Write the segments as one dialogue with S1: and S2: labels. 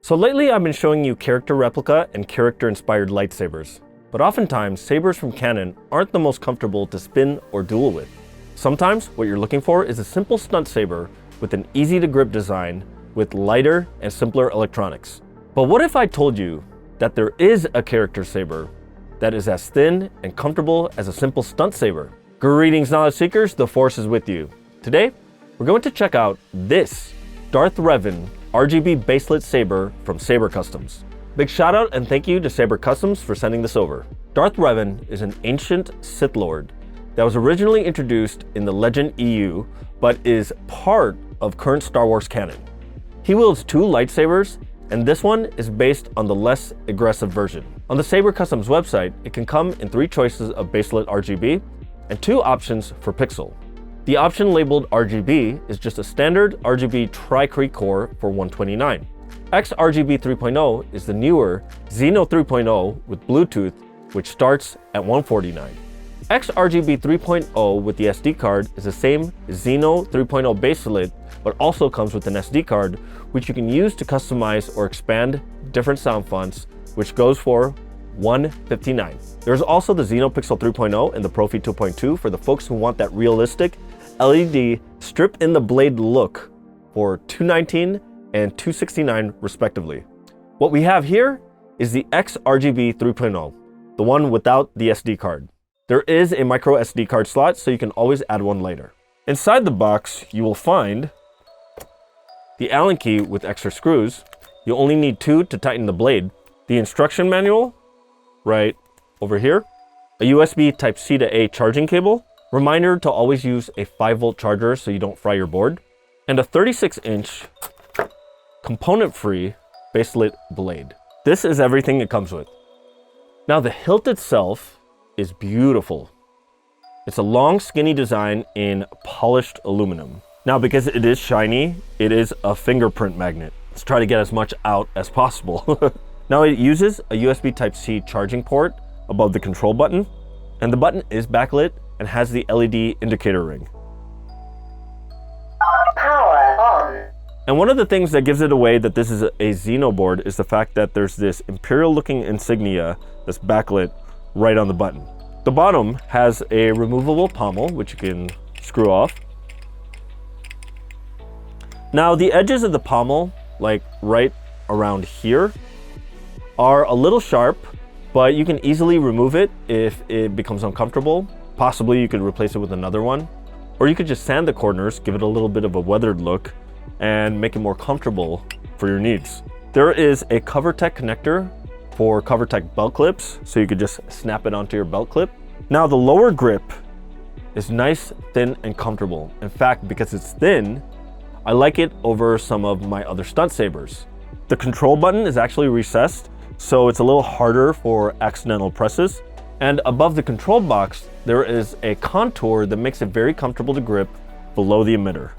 S1: So lately I've been showing you character replica and character inspired lightsabers, but oftentimes sabers from Canon aren't the most comfortable to spin or duel with. Sometimes what you're looking for is a simple stunt saber with an easy to grip design with lighter and simpler electronics. But what if I told you that there is a character saber that is as thin and comfortable as a simple stunt saber? Greetings knowledge seekers, the Force is with you. Today, we're going to check out this Darth Revan RGB Baselit saber from SaberCustoms. Big shout out and thank you to SaberCustoms for sending this over. Darth Revan is an ancient Sith Lord that was originally introduced in the Legend EU, but is part of current Star Wars canon. He wields two lightsabers, and this one is based on the less aggressive version. On the SaberCustoms website, it can come in 3 choices of Baselit RGB and 2 options for pixel. The option labeled RGB is just a standard RGB tri-cree core for $129. XRGB 3.0 is the newer Xeno 3.0 with Bluetooth, which starts at $149. XRGB 3.0 with the SD card is the same Xeno 3.0 Baselit, but also comes with an SD card, which you can use to customize or expand different sound fonts, which goes for $159. There's also the Xeno Pixel 3.0 and the Profi 2.2 for the folks who want that realistic LED strip in the blade look for $219 and $269 respectively. What we have here is the XRGB 3.0, the one without the SD card. There is a micro SD card slot, so you can always add one later. Inside the box, you will find the Allen key with extra screws. You only need 2 to tighten the blade. The instruction manual, right over here. A USB Type-C to A charging cable. Reminder to always use a 5-volt charger so you don't fry your board. And a 36-inch component-free Baselit blade. This is everything it comes with. Now the hilt itself is beautiful. It's a long, skinny design in polished aluminum. Now, because it is shiny, it is a fingerprint magnet. Let's try to get as much out as possible. Now it uses a USB Type-C charging port above the control button, and the button is backlit and has the LED indicator ring.
S2: Power on.
S1: And one of the things that gives it away that this is a Xeno board is the fact that there's this Imperial looking insignia that's backlit right on the button. The bottom has a removable pommel, which you can screw off. Now the edges of the pommel, like right around here, are a little sharp, but you can easily remove it if it becomes uncomfortable. Possibly you could replace it with another one, or you could just sand the corners, give it a little bit of a weathered look, and make it more comfortable for your needs. There is a CoverTech connector for CoverTech belt clips, so you could just snap it onto your belt clip. Now the lower grip is nice, thin, and comfortable. In fact, because it's thin, I like it over some of my other stunt sabers. The control button is actually recessed, so it's a little harder for accidental presses. And above the control box, there is a contour that makes it very comfortable to grip below the emitter.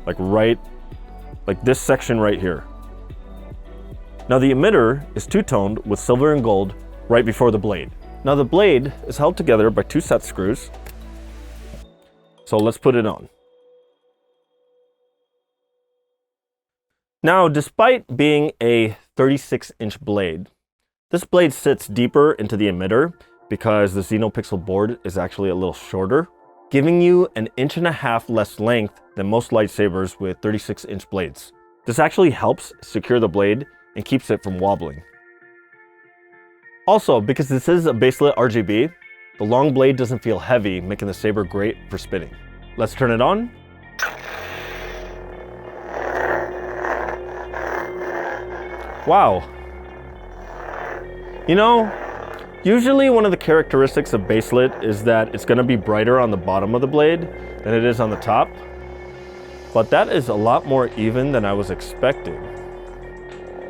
S1: Like this section right here. Now the emitter is two-toned with silver and gold right before the blade. Now the blade is held together by 2 set screws. So let's put it on. Now, despite being a 36-inch blade, this blade sits deeper into the emitter because the Xeno Pixel board is actually a little shorter, giving you 1.5 inches less length than most lightsabers with 36-inch blades. This actually helps secure the blade and keeps it from wobbling. Also, because this is a Baselit RGB, the long blade doesn't feel heavy, making the saber great for spinning. Let's turn it on. Wow. You know, usually one of the characteristics of Baselit is that it's going to be brighter on the bottom of the blade than it is on the top. But that is a lot more even than I was expecting.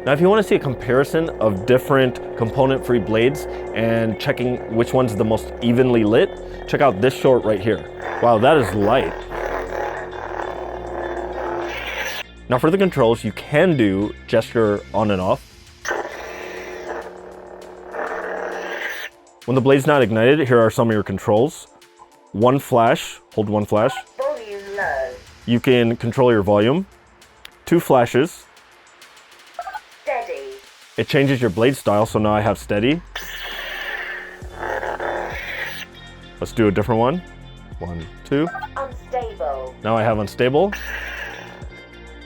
S1: Now, if you want to see a comparison of different component-free blades and checking which one's the most evenly lit, check out this short right here. Wow, that is light. Now for the controls, you can do gesture on and off. When the blade's not ignited, here are some of your controls. 1 flash, hold 1 flash.
S2: Volume low.
S1: You can control your volume. 2 flashes.
S2: Steady.
S1: It changes your blade style, so now I have steady. Let's do a different one. 1, 2.
S2: Unstable.
S1: Now I have unstable.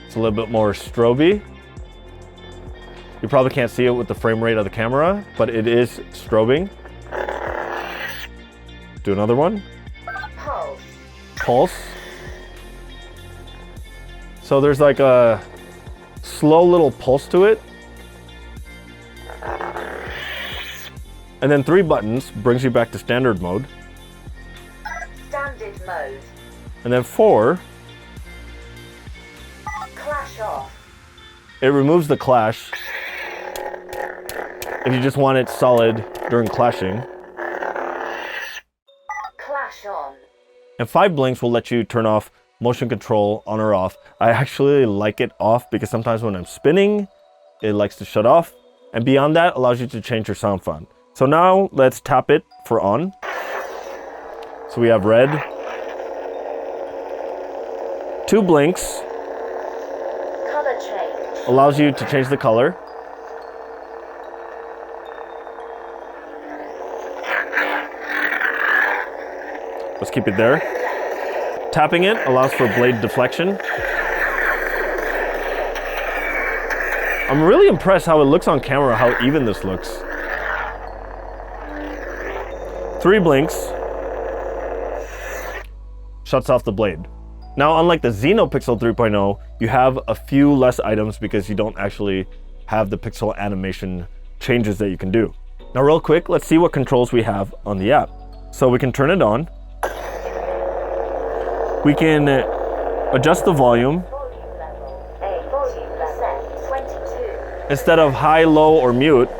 S1: It's a little bit more stroby. You probably can't see it with the frame rate of the camera, but it is strobing. Do another one.
S2: Pulse.
S1: Pulse. So there's like a slow little pulse to it. And then 3 buttons brings you back to standard mode.
S2: Standard mode.
S1: And then 4,
S2: Clash off.
S1: it removes the clash if you just want it solid during clashing.
S2: Clash on.
S1: And 5 blinks will let you turn off motion control on or off. I actually like it off because sometimes when I'm spinning, it likes to shut off. And beyond that, allows you to change your sound font. So now let's tap it for on. So we have red. 2 blinks.
S2: Color change.
S1: Allows you to change the color. Let's keep it there. Tapping it allows for blade deflection. I'm really impressed how it looks on camera, how even this looks. 3 blinks. Shuts off the blade. Now, unlike the XenoPixel 3.0, you have a few less items because you don't actually have the pixel animation changes that you can do. Now, real quick, let's see what controls we have on the app. So we can turn it on. We can adjust the volume.
S2: Volume level. Volume set 22.
S1: Instead of high, low, or mute,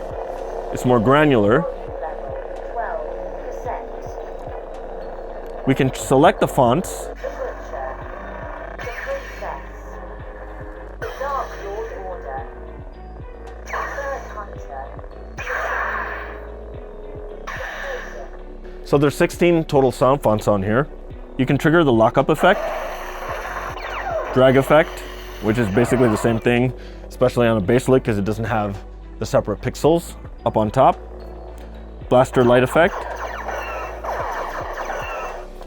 S1: it's more granular.
S2: Volume level 12%.
S1: We can select the fonts.
S2: The Butcher. The Princess. The Dark Lord Order. Third Hunter. The Prison.
S1: So there's 16 total sound fonts on here. You can trigger the lockup effect, drag effect, which is basically the same thing, especially on a Baselit because it doesn't have the separate pixels up on top. Blaster light effect,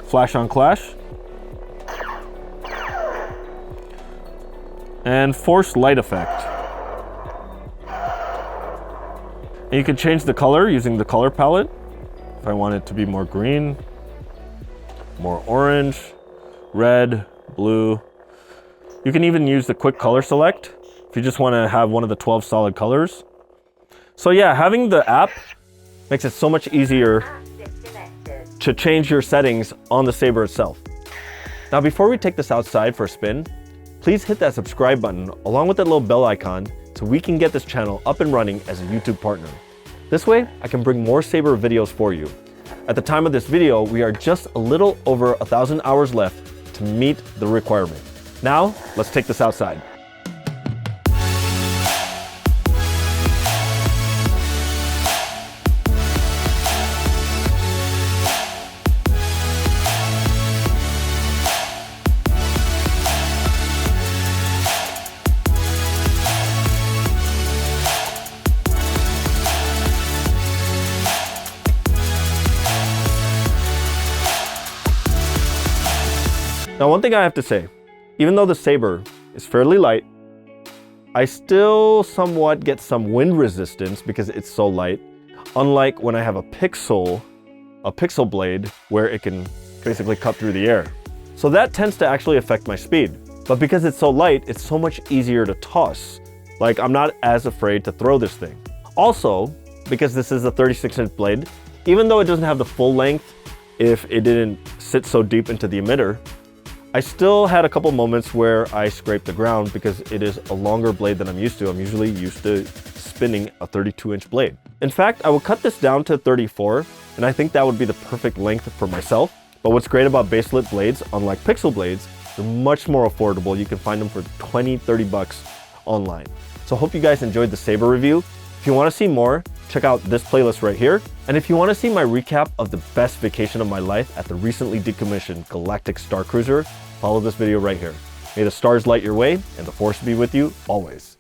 S1: flash on clash, and force light effect. And you can change the color using the color palette. If I want it to be more green, more orange, red, blue. You can even use the quick color select if you just want to have one of the 12 solid colors. So yeah, having the app makes it so much easier
S2: App disconnected.
S1: to change your settings on the Saber itself. Now, before we take this outside for a spin, please hit that subscribe button along with that little bell icon so we can get this channel up and running as a YouTube partner. This way, I can bring more Saber videos for you. At the time of this video, we are just a little over 1,000 hours left to meet the requirement. Now, let's take this outside. Now, one thing I have to say, even though the Saber is fairly light, I still somewhat get some wind resistance because it's so light, unlike when I have a pixel blade where it can basically cut through the air. So that tends to actually affect my speed. But because it's so light, it's so much easier to toss. Like, I'm not as afraid to throw this thing. Also, because this is a 36-inch blade, even though it doesn't have the full length, if it didn't sit so deep into the emitter, I still had a couple moments where I scraped the ground because it is a longer blade than I'm used to. I'm usually used to spinning a 32-inch blade. In fact, I would cut this down to 34, and I think that would be the perfect length for myself. But what's great about Baselit blades, unlike Pixel blades, they're much more affordable. You can find them for 20, 30 bucks online. So I hope you guys enjoyed the Saber review. If you want to see more, check out this playlist right here. And if you want to see my recap of the best vacation of my life at the recently decommissioned Galactic Star Cruiser, follow this video right here. May the stars light your way and the Force be with you always.